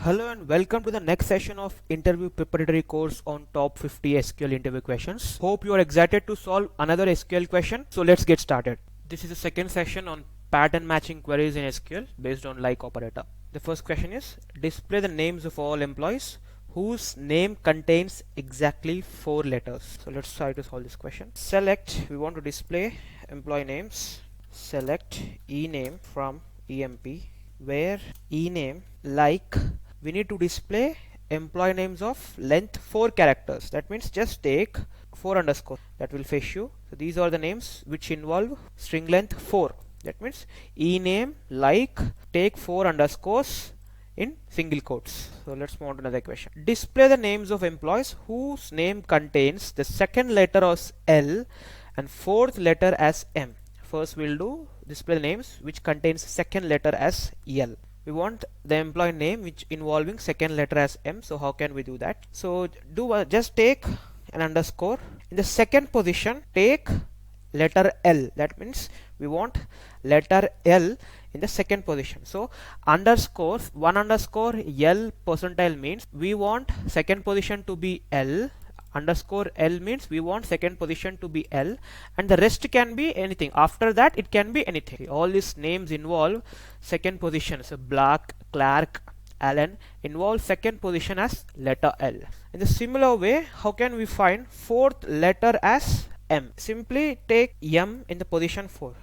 Hello and welcome to the next session of interview preparatory course on top 50 SQL interview questions. Hope you are excited to solve another SQL question. So let's get started. This is the second session on pattern matching queries in SQL based on like operator. The first question is display the names of all employees whose name contains exactly 4 letters. So let's try to solve this question. Select, we want to display employee names. Select ename from emp where ename like we need to display employee names of length 4 characters. That means just take 4 underscore, that will fetch you. So these are the names which involve string length 4. That means ename like take 4 underscores in single quotes. So let's move on to another question. Display the names of employees whose name contains the second letter as L and fourth letter as M. First we'll do display the names which contains second letter as L. We want the employee name which involving second letter as M. So how can we do that? So just take an underscore. In the second position take letter L. That means we want letter L in the second position. So underscore 1 underscore L percentile means we want second position to be L. Underscore L means we want second position to be L, and the rest can be anything. After that it can be anything. All these names involve second position. So Black, Clark, Allen involve second position as letter L. In the similar way, how can we find fourth letter as M? Simply take M in the position 4.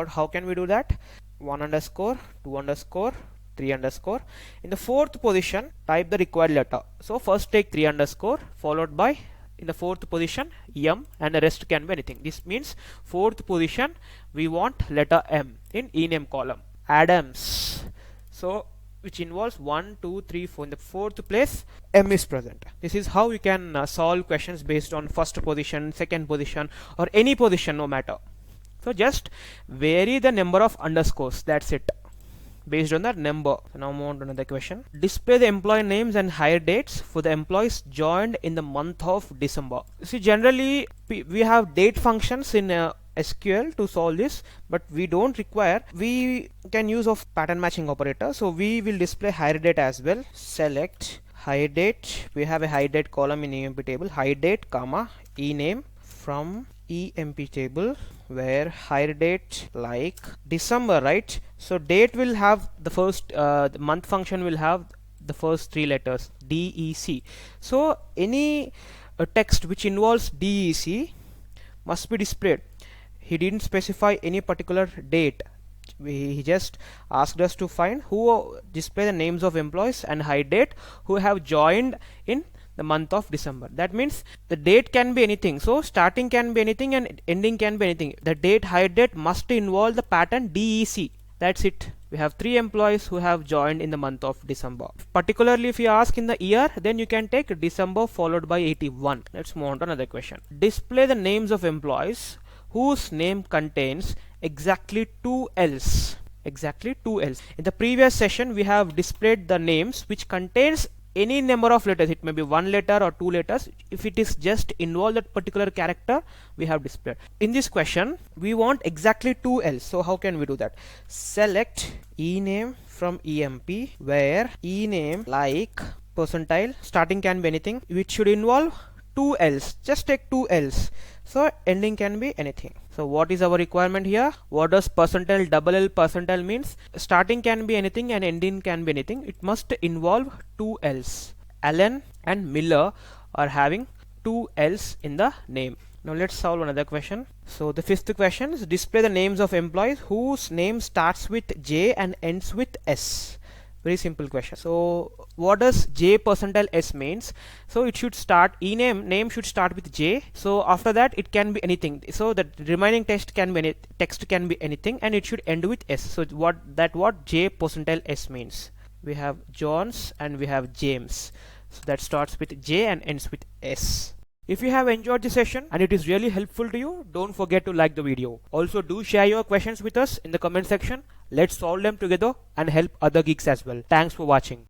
How can we do that? 1 underscore, 2 underscore, 3 underscore. In the fourth position type the required letter. So first take 3 underscore followed by in the fourth position M, and the rest can be anything. This means fourth position we want letter M in ename column. Adams, so which involves 1, 2, 3, 4. In the fourth place M is present. This is how you can solve questions based on first position, second position, or any position, no matter. So just vary the number of underscores, that's it, based on that number. So now move on to another question. Display the employee names and hire dates for the employees joined in the month of December. See, generally we have date functions in SQL to solve this, but we don't require. We can use of pattern matching operator. So we will display hire date as well. Select hire date. We have a hire date column in emp table. Hire date comma ename from emp table where hire date like December, right? So date will have the first the month function will have the first 3 letters DEC. So any text which involves DEC must be displayed. He didn't specify any particular date. He just asked us to find who display the names of employees and hire date who have joined in the month of December. That means the date can be anything. So starting can be anything and ending can be anything. The date, hire date must involve the pattern DEC. That's it. We have 3 employees who have joined in the month of December. Particularly if you ask in the year, then you can take December followed by 81. Let's move on to another question. Display the names of employees whose name contains exactly 2 L's. Exactly 2 L's. In the previous session we have displayed the names which contains any number of letters. It may be 1 letter or 2 letters. If it is just involve that particular character, we have displayed. In this question we want exactly 2 L's. So how can we do that? Select ename from emp where ename like percentile, starting can be anything, which should involve 2 L's. Just take 2 L's. So ending can be anything. So what is our requirement here? What does percentile double L percentile means? Starting can be anything and ending can be anything. It must involve 2 L's. Allen and Miller are having 2 L's in the name. Now let's solve another question. So the fifth question is display the names of employees whose name starts with J and ends with S. Very simple question. So what does J percentile S means? So it should start name should start with J. So after that it can be anything. So the remaining text can be anything, and it should end with S. So what J percentile S means? We have John's and we have James. So that starts with J and ends with S. If you have enjoyed the session and it is really helpful to you, don't forget to like the video. Also do share your questions with us in the comment section. Let's solve them together and help other geeks as well. Thanks for watching.